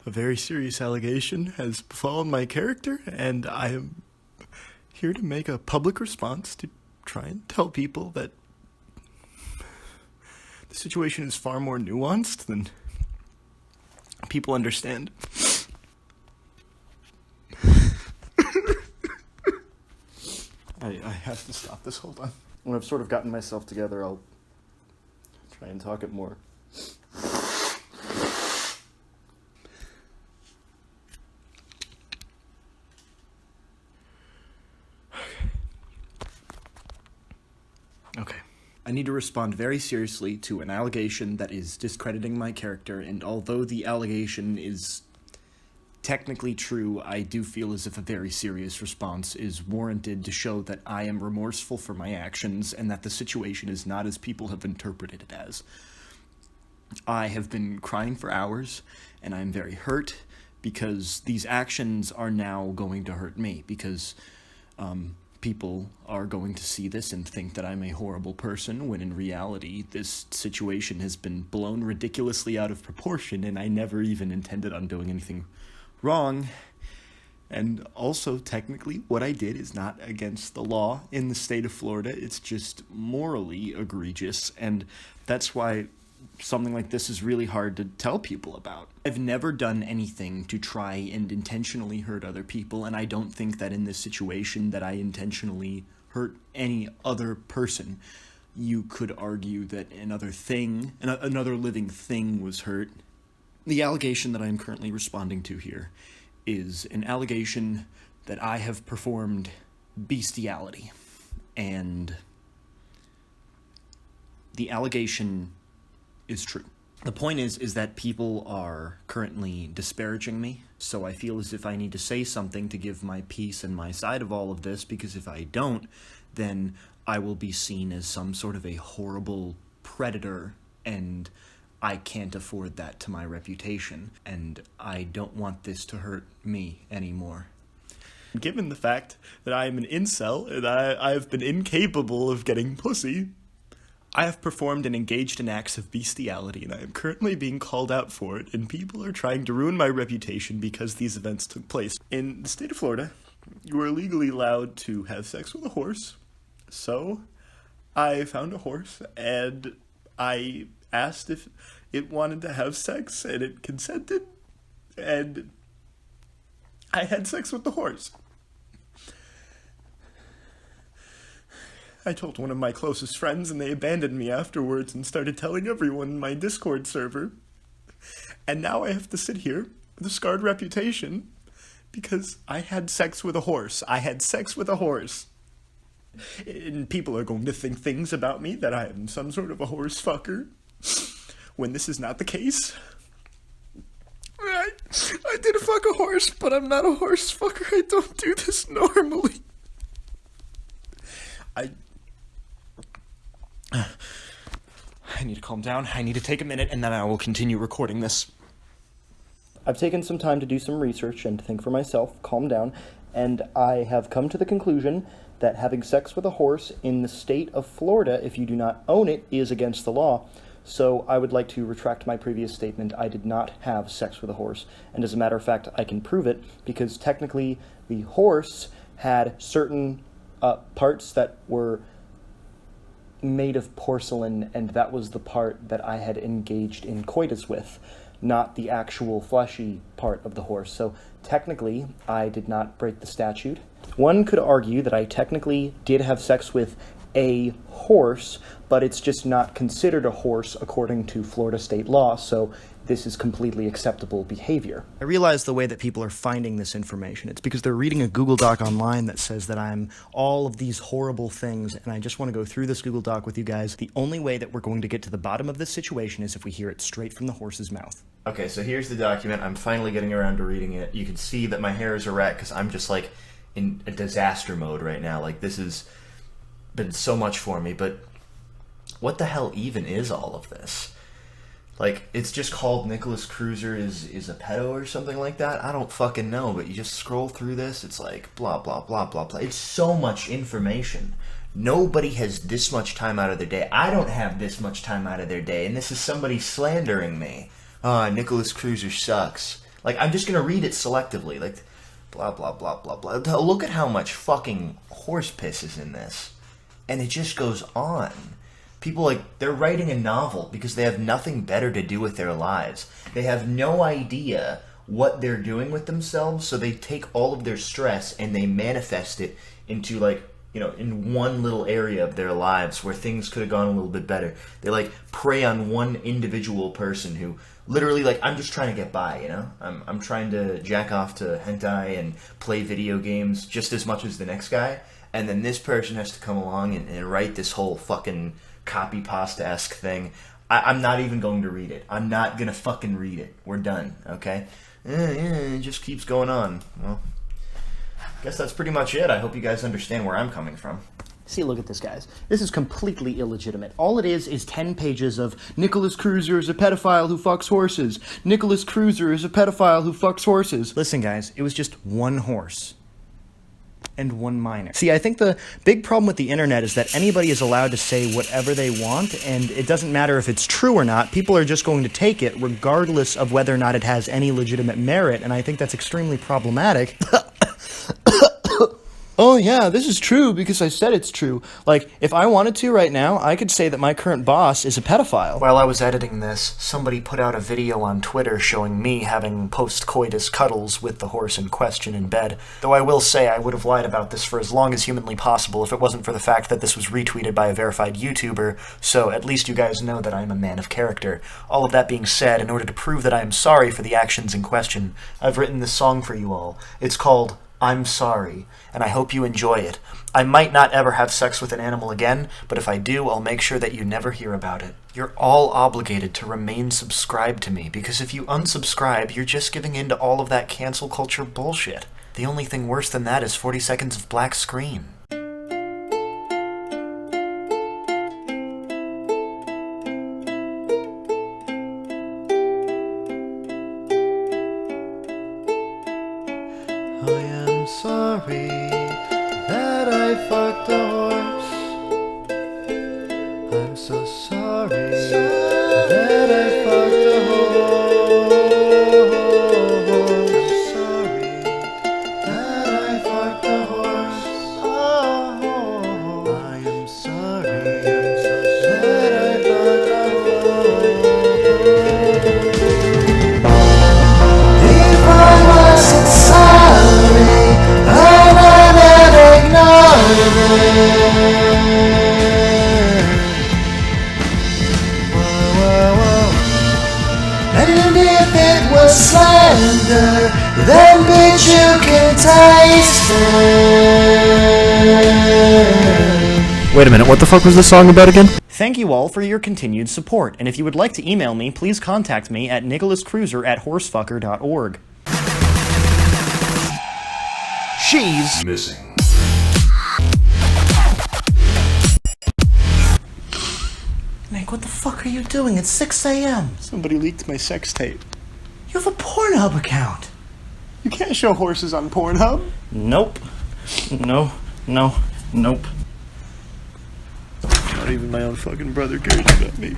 A very serious allegation has befallen my character, and I am here to make a public response to try and tell people that the situation is far more nuanced than people understand. I have to stop this. Hold on. When I've sort of gotten myself together, I'll try and talk it more. Okay. I need to respond very seriously to an allegation that is discrediting my character, and although the allegation is technically true, I do feel as if a very serious response is warranted to show that I am remorseful for my actions and that the situation is not as people have interpreted it as. I have been crying for hours, and I'm very hurt because these actions are now going to hurt me, because people are going to see this and think that I'm a horrible person, when in reality this situation has been blown ridiculously out of proportion and I never even intended on doing anything wrong. And also, technically, what I did is not against the law in the state of Florida. It's just morally egregious, and that's why something like this is really hard to tell people about. I've never done anything to try and intentionally hurt other people, and I don't think that in this situation that I intentionally hurt any other person. You could argue that another living thing was hurt. The allegation that I am currently responding to here is an allegation that I have performed bestiality, and the allegation is true. The point is that people are currently disparaging me, so I feel as if I need to say something to give my piece and my side of all of this, because if I don't, then I will be seen as some sort of a horrible predator, and I can't afford that to my reputation, and I don't want this to hurt me anymore. Given the fact that I am an incel and I've been incapable of getting pussy, I have performed and engaged in acts of bestiality, and I am currently being called out for it, and people are trying to ruin my reputation because these events took place. In the state of Florida, you are legally allowed to have sex with a horse, so I found a horse, and I asked if it wanted to have sex, and it consented, and I had sex with the horse. I told one of my closest friends, and they abandoned me afterwards and started telling everyone in my Discord server. And now I have to sit here with a scarred reputation because I had sex with a horse. I had sex with a horse. And people are going to think things about me, that I am some sort of a horse fucker, when this is not the case. I did fuck a horse, but I'm not a horse fucker. I don't do this normally. I need to calm down. I need to take a minute, and then I will continue recording this. I've taken some time to do some research and to think for myself, calm down, and I have come to the conclusion that having sex with a horse in the state of Florida, if you do not own it, is against the law. So I would like to retract my previous statement. I did not have sex with a horse, and as a matter of fact, I can prove it, because technically the horse had certain parts that were made of porcelain, and that was the part that I had engaged in coitus with, not the actual fleshy part of the horse. So technically, I did not break the statute. One could argue that I technically did have sex with a horse, but it's just not considered a horse according to Florida state law, so this is completely acceptable behavior. I realize the way that people are finding this information. It's because they're reading a Google Doc online that says that I'm all of these horrible things, and I just want to go through this Google Doc with you guys. The only way that we're going to get to the bottom of this situation is if we hear it straight from the horse's mouth. Okay, so here's the document. I'm finally getting around to reading it. You can see that my hair is erect because I'm just like in a disaster mode right now. Like, this has been so much for me, but what the hell even is all of this? Like, it's just called Nickolas Cruiser is a pedo or something like that? I don't fucking know, but you just scroll through this, it's like blah, blah, blah, blah, blah. It's so much information. Nobody has this much time out of their day. I don't have this much time out of their day, and this is somebody slandering me. Nickolas Cruiser sucks. Like, I'm just gonna read it selectively. Like, blah, blah, blah, blah, blah. Look at how much fucking horse piss is in this. And it just goes on. People, like, they're writing a novel because they have nothing better to do with their lives. They have no idea what they're doing with themselves, so they take all of their stress and they manifest it into, like, you know, in one little area of their lives where things could have gone a little bit better. They, like, prey on one individual person who literally, like, I'm just trying to get by, you know? I'm trying to jack off to hentai and play video games just as much as the next guy, and then this person has to come along and write this whole fucking copy pasta-esque thing. I'm not even going to read it. I'm not gonna fucking read it. We're done, okay? It just keeps going on. Well, I guess that's pretty much it. I hope you guys understand where I'm coming from. See, look at this, guys. This is completely illegitimate. All it is 10 pages of Nickolas Cruiser is a pedophile who fucks horses. Nickolas Cruiser is a pedophile who fucks horses. Listen, guys, it was just one horse. And one minor. See, I think the big problem with the internet is that anybody is allowed to say whatever they want, and it doesn't matter if it's true or not. People are just going to take it regardless of whether or not it has any legitimate merit, and I think that's extremely problematic. Oh yeah, this is true because I said it's true. Like, if I wanted to right now, I could say that my current boss is a pedophile. While I was editing this, somebody put out a video on Twitter showing me having post-coitus cuddles with the horse in question in bed. Though I will say I would have lied about this for as long as humanly possible if it wasn't for the fact that this was retweeted by a verified YouTuber, so at least you guys know that I am a man of character. All of that being said, in order to prove that I am sorry for the actions in question, I've written this song for you all. It's called I'm Sorry, and I hope you enjoy it. I might not ever have sex with an animal again, but if I do, I'll make sure that you never hear about it. You're all obligated to remain subscribed to me, because if you unsubscribe, you're just giving in to all of that cancel culture bullshit. The only thing worse than that is 40 seconds of black screen. I am sorry that I fucked a horse. I'm so sorry that I fucked a horse. I'm sorry that I fucked a horse. Oh, I am sorry that I fucked a horse. If I wasn't sorry, I would ignore it. And if it was slander, then bitch you can taste it. Wait a minute, what the fuck was this song about again? Thank you all for your continued support, and if you would like to email me, please contact me at nickolascruiser@horsefucker.org. She's missing. Nick, what the fuck are you doing? It's 6 a.m. Somebody leaked my sex tape. You have a Pornhub account. You can't show horses on Pornhub. Nope. Nope. Not even my own fucking brother cares about me.